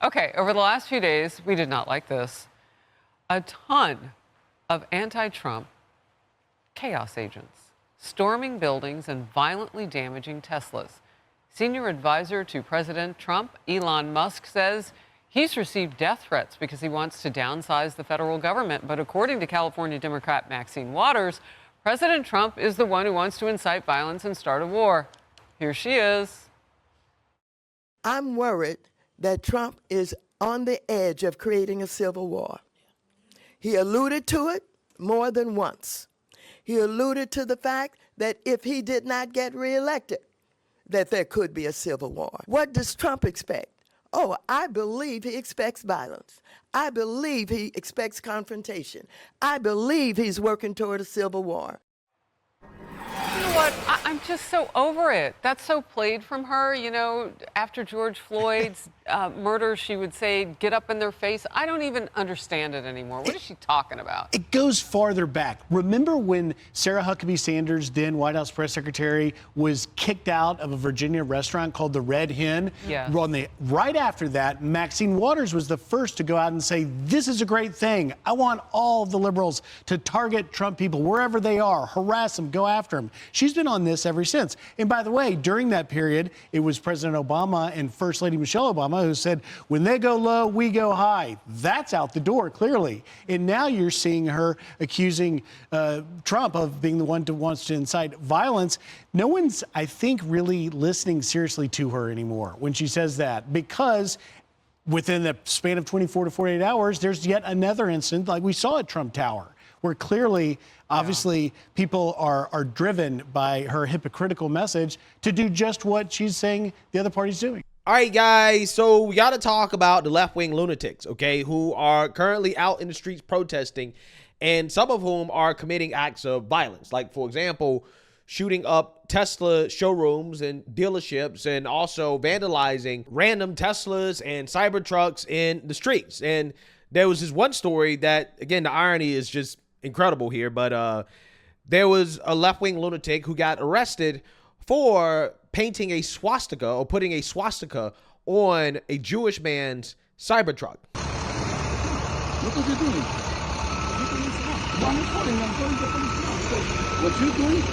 Okay, over the last few days, we did not like this. A ton of anti-Trump chaos agents storming buildings and violently damaging Teslas. Senior advisor to President Trump, Elon Musk, says he's received death threats because he wants to downsize the federal government. But according to California Democrat Maxine Waters, President Trump is the one who wants to incite violence and start a war. Here she is. I'm worried that Trump is on the edge of creating a civil war. He alluded to it more than once. He alluded to the fact that if he did not get reelected, that there could be a civil war. What does Trump expect? Oh, I believe he expects violence. I believe he expects confrontation. I believe he's working toward a civil war. You know what? I'm just so over it. That's so played from her. You know, after George Floyd's murder, she would say, get up in their face. I don't even understand it anymore. What is she talking about? It goes farther back. Remember when Sarah Huckabee Sanders, then White House press secretary, was kicked out of a Virginia restaurant called the Red Hen? Yeah. Right after that, Maxine Waters was the first to go out and say, this is a great thing. I want all of the liberals to target Trump people wherever they are, harass them, go after them. She's been on this ever since. And by the way, during that period, it was President Obama and First Lady Michelle Obama who said, when they go low, we go high. That's out the door, clearly. And now you're seeing her accusing Trump of being the one who wants to incite violence. No one's, I think, really listening seriously to her anymore when she says that, because within the span of 24 to 48 hours, there's yet another incident like we saw at Trump Tower, where clearly, obviously, people are driven by her hypocritical message to do just what she's saying the other party's doing. All right, guys, so we got to talk about the left-wing lunatics, okay, who are currently out in the streets protesting, and some of whom are committing acts of violence, like, for example, shooting up Tesla showrooms and dealerships, and also vandalizing random Teslas and Cybertrucks in the streets. And there was this one story that, again, the irony is just incredible here, but there was a left-wing lunatic who got arrested for painting a swastika or putting a swastika on a Jewish man's Cybertruck. What are you doing? What you doing?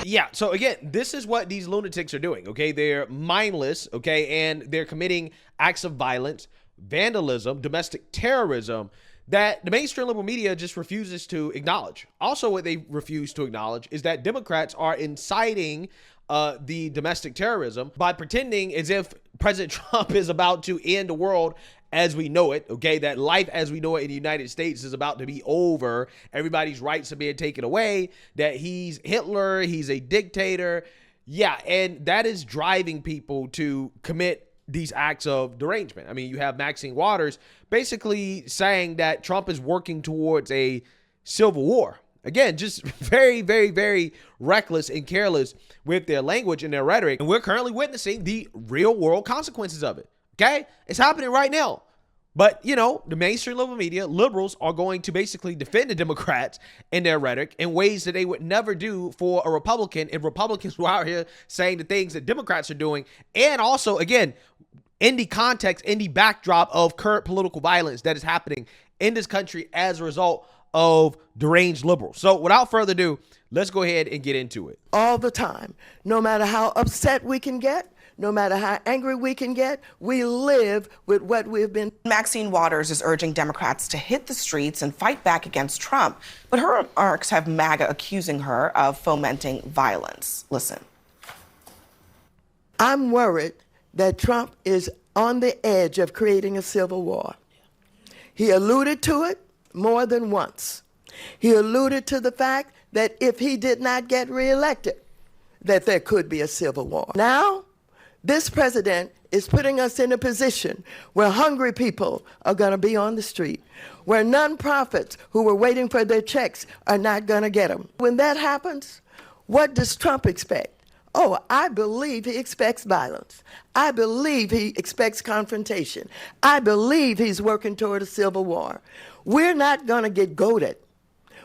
Yeah, so again, this is what these lunatics are doing, okay? They're mindless, okay, and they're committing acts of violence, vandalism, domestic terrorism that the mainstream liberal media just refuses to acknowledge. Also, what they refuse to acknowledge is that Democrats are inciting the domestic terrorism by pretending as if President Trump is about to end the world as we know it, okay? That life as we know it in the United States is about to be over. Everybody's rights are being taken away, that he's Hitler, he's a dictator. Yeah, and that is driving people to commit these acts of derangement. I mean, you have Maxine Waters basically saying that Trump is working towards a civil war. Again, just very, very, very reckless and careless with their language and their rhetoric. And we're currently witnessing the real world consequences of it. Okay? It's happening right now. But, you know, the mainstream liberal media, liberals, are going to basically defend the Democrats in their rhetoric in ways that they would never do for a Republican, if Republicans were out here saying the things that Democrats are doing. And also, again, in the context, in the backdrop of current political violence that is happening in this country as a result of deranged liberals. So without further ado, let's go ahead and get into it. All the time, no matter how upset we can get, no matter how angry we can get, we live with what we've been. Maxine Waters is urging Democrats to hit the streets and fight back against Trump, but her remarks have MAGA accusing her of fomenting violence. Listen. I'm worried that Trump is on the edge of creating a civil war. He alluded to it more than once. He alluded to the fact that if he did not get reelected, that there could be a civil war. Now, this president is putting us in a position where hungry people are going to be on the street, where nonprofits who were waiting for their checks are not going to get them. When that happens, what does Trump expect? Oh, I believe he expects violence. I believe he expects confrontation. I believe he's working toward a civil war. We're not going to get goaded.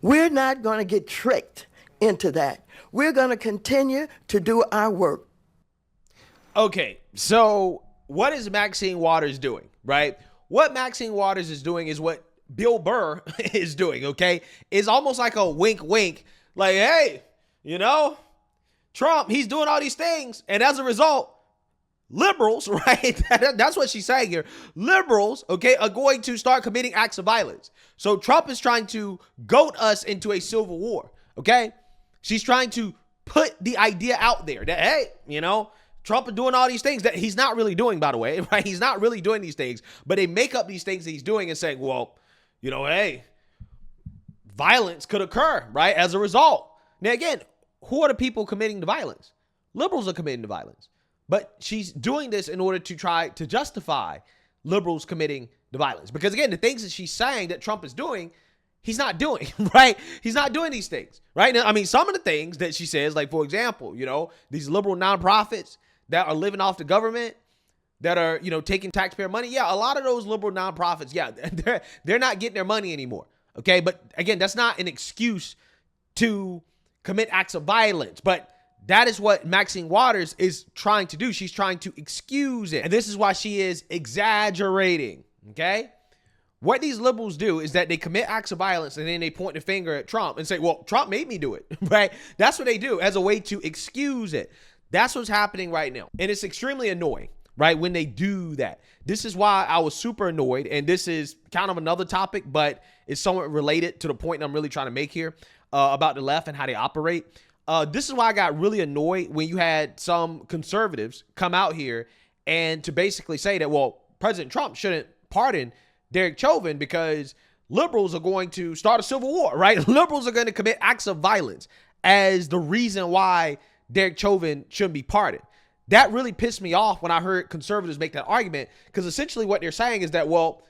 We're not going to get tricked into that. We're going to continue to do our work. Okay, so what is Maxine Waters doing, right? What Maxine Waters is doing is what Bill Burr is doing, okay? It's almost like a wink, wink, like, hey, you know, Trump, he's doing all these things. And as a result, liberals, right? That's what she's saying here. Liberals, okay, are going to start committing acts of violence. So Trump is trying to goad us into a civil war, okay? She's trying to put the idea out there that, hey, you know, Trump is doing all these things that he's not really doing, by the way, right? He's not really doing these things, but they make up these things that he's doing and saying, well, you know, hey, violence could occur, right? As a result. Now, again, who are the people committing the violence? Liberals are committing the violence. But she's doing this in order to try to justify liberals committing the violence. Because, again, the things that she's saying that Trump is doing, he's not doing, right? He's not doing these things, right? Now, I mean, some of the things that she says, like, for example, you know, these liberal nonprofits that are living off the government, that are, you know, taking taxpayer money. Yeah, a lot of those liberal nonprofits, yeah, they're not getting their money anymore. Okay, but again, that's not an excuse to commit acts of violence. But that is what Maxine Waters is trying to do. She's trying to excuse it. And this is why she is exaggerating. Okay? What these liberals do is that they commit acts of violence and then they point the finger at Trump and say, well, Trump made me do it, right? That's what they do as a way to excuse it. That's what's happening right now. And it's extremely annoying, right, when they do that. This is why I was super annoyed. And this is kind of another topic, but it's somewhat related to the point I'm really trying to make here about the left and how they operate. This is why I got really annoyed when you had some conservatives come out here and to basically say that, well, President Trump shouldn't pardon Derek Chauvin because liberals are going to start a civil war, right? Liberals are going to commit acts of violence as the reason why Derek Chauvin shouldn't be pardoned. That really pissed me off when I heard conservatives make that argument, because essentially what they're saying is that, well,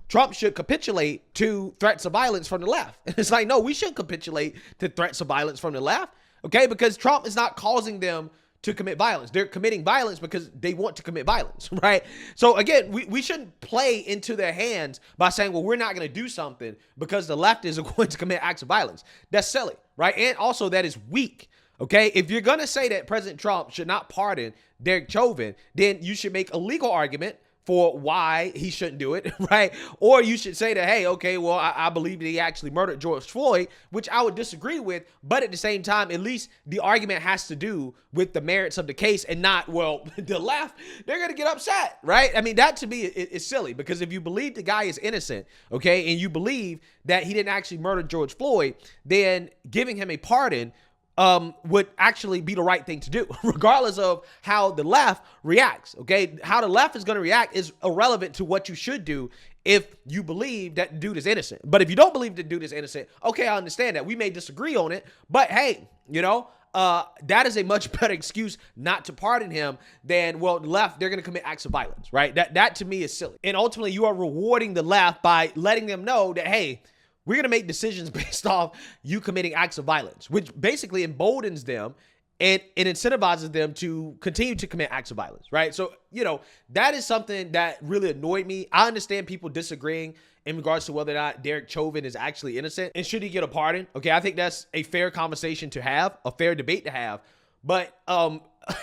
Trump should capitulate to threats of violence from the left. It's like, no, we shouldn't capitulate to threats of violence from the left, okay? Because Trump is not causing them to commit violence. They're committing violence because they want to commit violence, right? So again, we shouldn't play into their hands by saying, well, we're not going to do something because the leftists are going to commit acts of violence. That's silly, right? And also that is weak. Okay, if you're going to say that President Trump should not pardon Derek Chauvin, then you should make a legal argument for why he shouldn't do it, right? Or you should say that, hey, okay, well, I believe that he actually murdered George Floyd, which I would disagree with. But at the same time, at least the argument has to do with the merits of the case and not, well, the left, they're going to get upset, right? I mean, that to me is silly, because if you believe the guy is innocent, okay, and you believe that he didn't actually murder George Floyd, then giving him a pardon would actually be the right thing to do, regardless of how the left reacts, okay? How the left is going to react is irrelevant to what you should do if you believe that the dude is innocent. But if you don't believe the dude is innocent, okay, I understand that. We may disagree on it, but hey, you know, that is a much better excuse not to pardon him than, well, the left, they're going to commit acts of violence, right? That to me is silly. And ultimately, you are rewarding the left by letting them know that, hey, we're going to make decisions based off you committing acts of violence, which basically emboldens them and it incentivizes them to continue to commit acts of violence, right? So, you know, that is something that really annoyed me. I understand people disagreeing in regards to whether or not Derek Chauvin is actually innocent and should he get a pardon. Okay, I think that's a fair conversation to have, a fair debate to have. But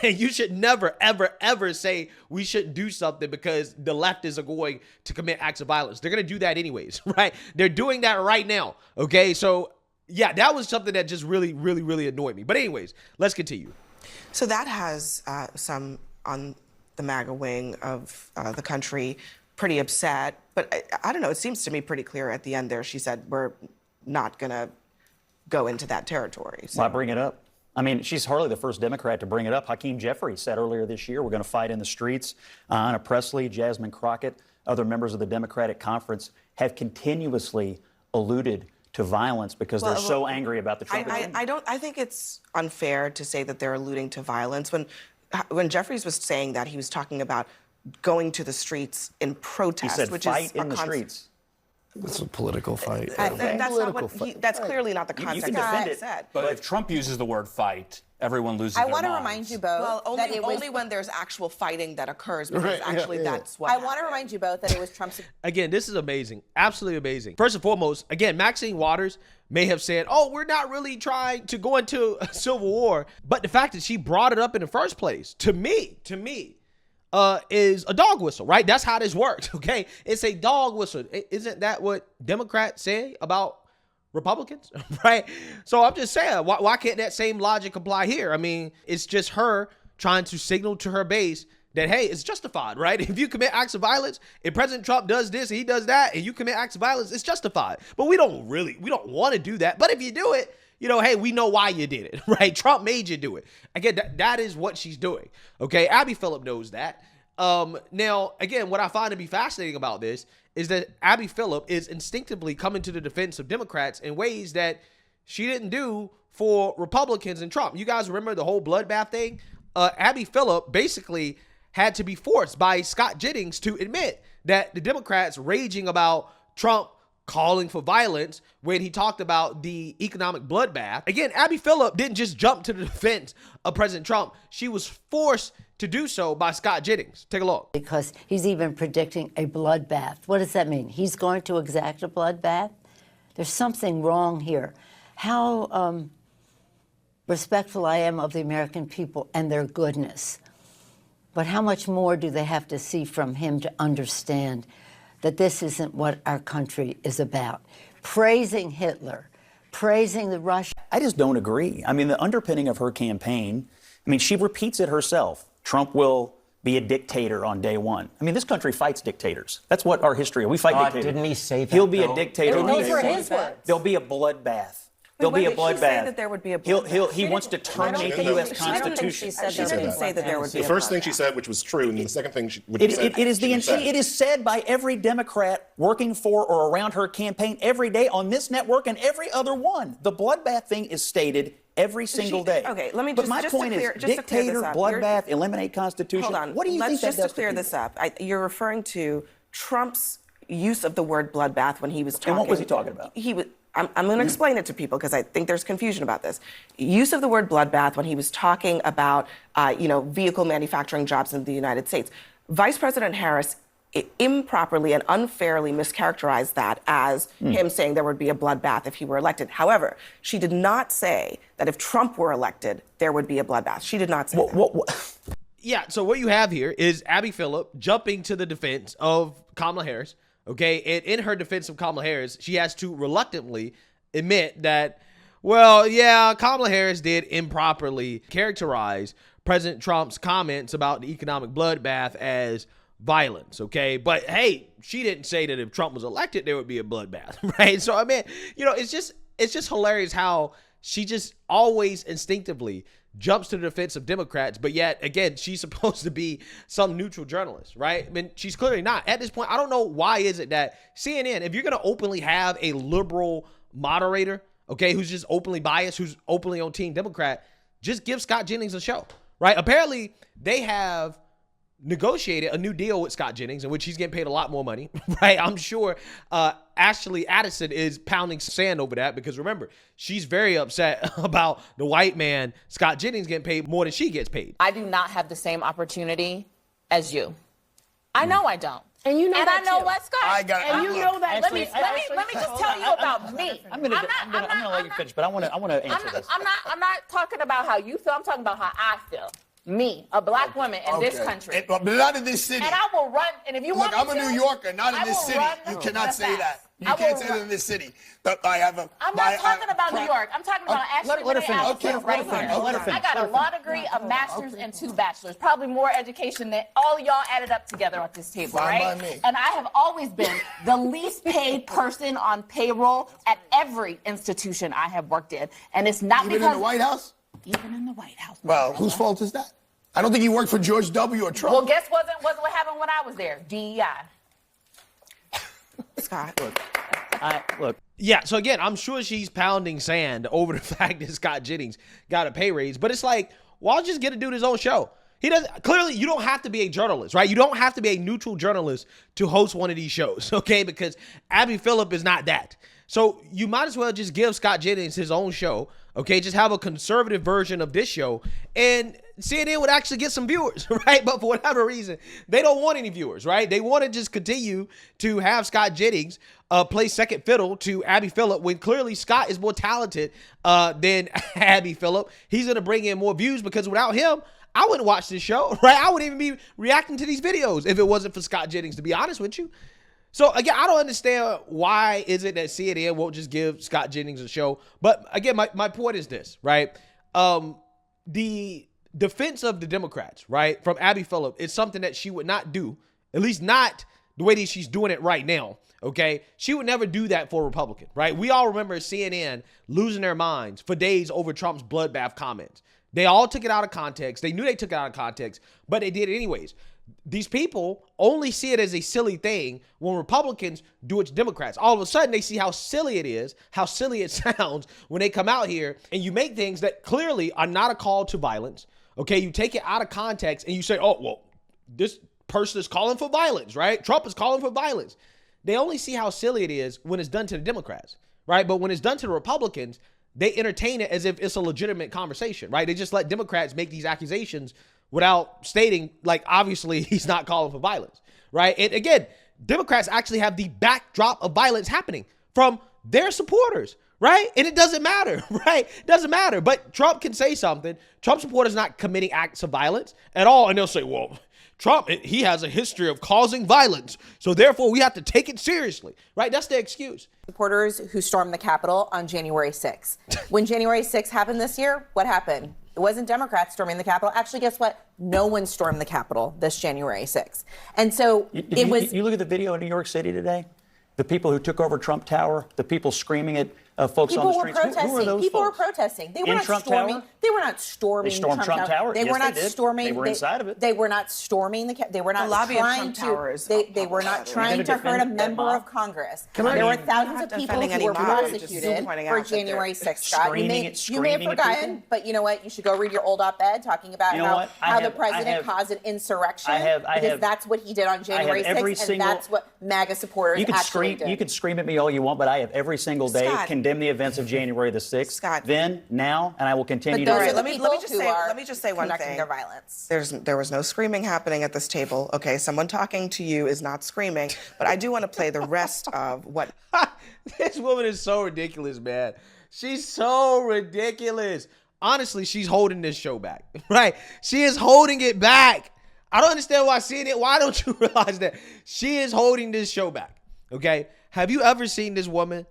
you should never, ever, ever say we shouldn't do something because the leftists are going to commit acts of violence. They're going to do that anyways, right? They're doing that right now, okay? So, yeah, that was something that just really, really, really annoyed me. But anyways, let's continue. So that has some on the MAGA wing of the country pretty upset. But I don't know, it seems to me pretty clear at the end there. She said, we're not going to go into that territory. So. Why bring it up? I mean, she's hardly the first Democrat to bring it up. Hakeem Jeffries said earlier this year, we're going to fight in the streets. Anna Presley, Jasmine Crockett, other members of the Democratic conference have continuously alluded to violence because they're so angry about the Trump agenda. I think it's unfair to say that they're alluding to violence. When Jeffries was saying that, he was talking about going to the streets in protest. He said which fight is in the streets. It's a political fight. That's clearly not the context you can of what defend he it, said. But if Trump uses the word fight, everyone loses I their want to minds. remind you both Well, that it was. only when there's actual fighting that occurs, because Right, actually yeah. that's what I want to remind you both that it was Trump's. Again, this is amazing. Absolutely amazing. First and foremost, again, Maxine Waters may have said, oh, we're not really trying to go into a civil war. But the fact that she brought it up in the first place, to me, is a dog whistle, right? That's how this works, okay? It's a dog whistle. Isn't that what Democrats say about Republicans, right? So I'm just saying, why can't that same logic apply here? I mean, it's just her trying to signal to her base that, hey, it's justified, right? If you commit acts of violence, if President Trump does this and he does that, and you commit acts of violence, it's justified. But we don't want to do that. But if you do it, hey, we know why you did it, right? Trump made you do it. Again, that is what she's doing, okay? Abby Phillip knows that. Now, again, what I find to be fascinating about this is that Abby Phillip is instinctively coming to the defense of Democrats in ways that she didn't do for Republicans and Trump. You guys remember the whole bloodbath thing? Abby Phillip basically had to be forced by Scott Jennings to admit that the Democrats raging about Trump calling for violence when he talked about the economic bloodbath. Again, Abby Phillip didn't just jump to the defense of President Trump. She was forced to do so by Scott Jennings. Take a look. Because he's even predicting a bloodbath. What does that mean? He's going to exact a bloodbath? There's something wrong here. How respectful I am of the American people and their goodness. But how much more do they have to see from him to understand that this isn't what our country is about? Praising Hitler, praising the Russians. I just don't agree. I mean, the underpinning of her campaign, I mean, she repeats it herself. Trump will be a dictator on day one. I mean, this country fights dictators. That's what our history is. We fight dictators. Didn't he say that? He'll be a dictator. Those were his words. There'll be a bloodbath. There'll be a bloodbath. When did she say that there would be a bloodbath? He wants to terminate the U.S. Constitution. She didn't say that there would be The a first thing bloodbath. she said, which was true, and the second thing It is said by every Democrat working for or around her campaign every day on this network and every other one. The bloodbath thing is stated every single day. Okay, let me But just. my just point to clear, is, just to clear dictator, this up, bloodbath, eliminate Constitution. Hold on. What do you Let's think that just does to clear people? this up. You're referring to Trump's use of the word bloodbath when he was talking. And what was he talking about? He was. I'm going to explain it to people because I think there's confusion about this. Use of the word bloodbath when he was talking about, vehicle manufacturing jobs in the United States. Vice President Harris improperly and unfairly mischaracterized that as him saying there would be a bloodbath if he were elected. However, she did not say that if Trump were elected, there would be a bloodbath. She did not say that. Yeah, so what you have here is Abby Phillip jumping to the defense of Kamala Harris, okay? And in her defense of Kamala Harris, she has to reluctantly admit that, well, yeah, Kamala Harris did improperly characterize President Trump's comments about the economic bloodbath as violence, okay? But hey, she didn't say that if Trump was elected, there would be a bloodbath, right? So I mean, it's just hilarious how she just always instinctively jumps to the defense of Democrats, but yet again, she's supposed to be some neutral journalist, right? I mean, she's clearly not. At this point, I don't know why is it that CNN, if you're going to openly have a liberal moderator, okay, who's just openly biased, who's openly on Team Democrat, just give Scott Jennings a show, right? Apparently, they have negotiated a new deal with Scott Jennings in which he's getting paid a lot more money, right? I'm sure Ashley Addison is pounding sand over that because remember, she's very upset about the white man, Scott Jennings, getting paid more than she gets paid. I do not have the same opportunity as you. I know I don't. And you know and that I know too. what, Scott? And you know that. Let me just tell you about me. I'm gonna let you finish, but I want to answer this. I'm not talking about how you feel. I'm talking about how I feel. Me, a black woman in this country. But not in this city. And I will run. And if you want Look, me I'm a to, New Yorker, not in I this will city. run You cannot say that. You I can't will say run. that in this city. I have a. I'm not talking about New York. I'm talking about Ashley. let her finish. Okay, right let her here. finish. I got a law degree, a master's, and 2 bachelors. Probably more education than all of y'all added up together at this table, Fine right? by me. And I have always been the least paid person on payroll at every institution I have worked in, and it's not Even because in the White House? even in the White House. Well, whose fault is that? I don't think you worked for George W. or Trump. Well, guess wasn't what happened when I was there. DEI. Scott. Look. Yeah, so again, I'm sure she's pounding sand over the fact that Scott Jennings got a pay raise, but it's like, why don't you just get to do his own show? He doesn't. Clearly, you don't have to be a journalist, right? You don't have to be a neutral journalist to host one of these shows, okay? Because Abby Phillip is not that. So you might as well just give Scott Jennings his own show, okay? Just have a conservative version of this show, and CNN would actually get some viewers, right? But for whatever reason, they don't want any viewers, right? They want to just continue to have Scott Jennings play second fiddle to Abby Phillip when clearly Scott is more talented than Abby Phillip. He's going to bring in more views because without him, I wouldn't watch this show, right? I wouldn't even be reacting to these videos if it wasn't for Scott Jennings, to be honest with you. So again, I don't understand why is it that CNN won't just give Scott Jennings a show. But again, my point is this, right? The defense of the Democrats, right, from Abby Phillip is something that she would not do, at least not the way that she's doing it right now. Okay, she would never do that for a Republican, right? We all remember CNN losing their minds for days over Trump's bloodbath comments. They all took it out of context. They knew they took it out of context, but they did it anyways. These people only see it as a silly thing when Republicans do it to Democrats. All of a sudden, they see how silly it is, how silly it sounds when they come out here and you make things that clearly are not a call to violence. Okay, you take it out of context and you say, oh, well, this person is calling for violence, right? Trump is calling for violence. They only see how silly it is when it's done to the Democrats, right? But when it's done to the Republicans, they entertain it as if it's a legitimate conversation, right? They just let Democrats make these accusations without stating, like, obviously he's not calling for violence, right? And again, Democrats actually have the backdrop of violence happening from their supporters, right? And it doesn't matter, right? It doesn't matter. But Trump can say something. Trump supporters not committing acts of violence at all. And they'll say, well, Trump, he has a history of causing violence, so therefore we have to take it seriously, right? That's the excuse. Supporters who stormed the Capitol on January 6th. When January 6th happened this year, what happened? It wasn't Democrats storming the Capitol. Actually, guess what? No one stormed the Capitol this January 6th. And so it was... You look at the video in New York City today, the people who took over Trump Tower, the people screaming at folks on the streets. Who were those folks? Were protesting. They were in not Trump storming. Tower? They were not storming. They stormed Trump Tower. They Yes, were not they did. storming. They were inside of it. They were not storming the. They were not The lobby of trying Trump Tower is to. They were not trying to hurt a member of Congress. There were thousands of people who were prosecuted for January 6th. Scott, you may have forgotten, but you know what? You should go read your old op-ed talking about how the president caused an insurrection because that's what he did on January 6th, and that's what MAGA supporters actually did. You could scream at me all you want, but I have every single day condemned the events of January the 6th. Scott. Then, now, and I will continue to. Let me just say one thing. Their violence. There was no screaming happening at this table. Okay, someone talking to you is not screaming, but I do want to play the rest of what. This woman is so ridiculous, man. She's so ridiculous. Honestly, she's holding this show back, right? She is holding it back. I don't understand why seeing it. Why don't you realize that she is holding this show back? Okay, have you ever seen this woman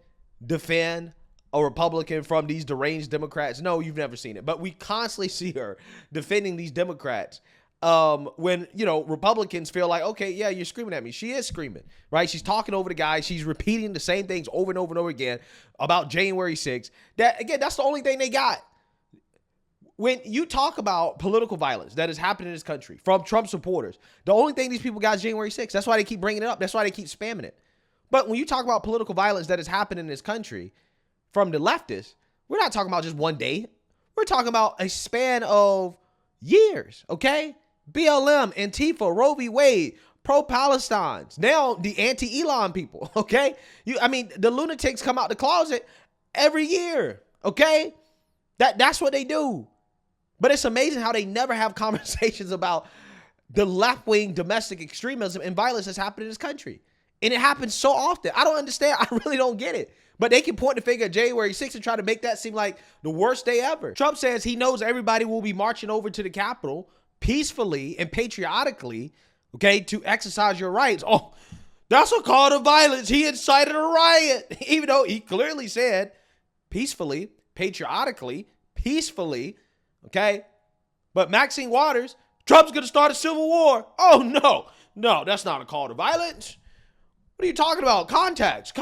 defend a Republican from these deranged Democrats? No, you've never seen it. But we constantly see her defending these Democrats when, Republicans feel like, okay, yeah, you're screaming at me. She is screaming, right? She's talking over the guy. She's repeating the same things over and over and over again about January 6th. That's the only thing they got. When you talk about political violence that has happened in this country from Trump supporters, the only thing these people got is January 6th. That's why they keep bringing it up. That's why they keep spamming it. But when you talk about political violence that has happened in this country from the leftists, we're not talking about just one day. We're talking about a span of years, okay? BLM, Antifa, Roe v. Wade, pro-Palestine, now the anti-Elon people, okay? The lunatics come out the closet every year, okay? That's what they do. But it's amazing how they never have conversations about the left-wing domestic extremism and violence that's happened in this country. And it happens so often. I don't understand. I really don't get it. But they can point the finger at January 6th and try to make that seem like the worst day ever. Trump says he knows everybody will be marching over to the Capitol peacefully and patriotically, okay, to exercise your rights. Oh, that's a call to violence. He incited a riot, even though he clearly said peacefully, patriotically, peacefully, okay? But Maxine Waters, Trump's going to start a civil war. Oh, no, that's not a call to violence. What are you talking about? Contact.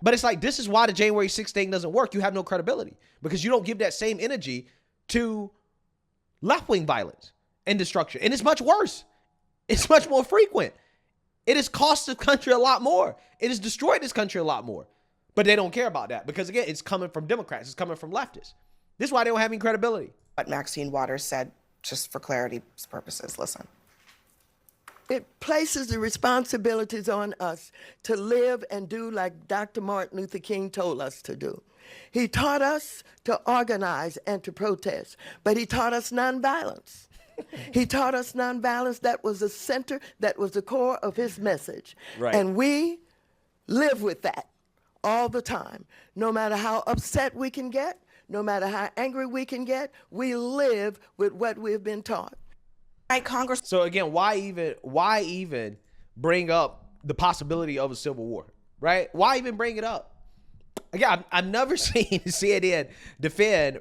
But it's like, this is why the January 6th thing doesn't work. You have no credibility because you don't give that same energy to left-wing violence and destruction. And it's much worse. It's much more frequent. It has cost the country a lot more. It has destroyed this country a lot more. But they don't care about that because, again, it's coming from Democrats. It's coming from leftists. This is why they don't have any credibility. What Maxine Waters said, just for clarity's purposes, listen. It places the responsibilities on us to live and do like Dr. Martin Luther King told us to do. He taught us to organize and to protest, but he taught us nonviolence. He taught us nonviolence. That was the center, that was the core of his message. Right. And we live with that all the time. No matter how upset we can get, no matter how angry we can get, we live with what we've been taught. Congress. So again, why even bring up the possibility of a civil war, right? Why even bring it up? Again, I've never seen CNN defend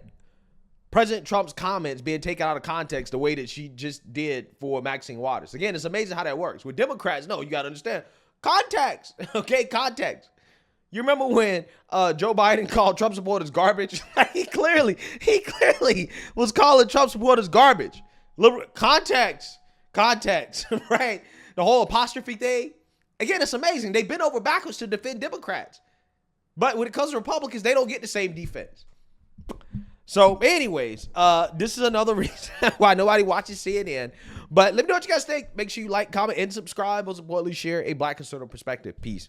President Trump's comments being taken out of context the way that she just did for Maxine Waters. Again, it's amazing how that works. With Democrats, no, you got to understand context, okay? Context. You remember when Joe Biden called Trump supporters garbage? he clearly was calling Trump supporters garbage. Context, right? The whole apostrophe thing. Again, it's amazing. They bend over backwards to defend Democrats. But when it comes to Republicans, they don't get the same defense. So anyways, this is another reason why nobody watches CNN. But let me know what you guys think. Make sure you like, comment, and subscribe. Most importantly, share a Black conservative perspective. Peace.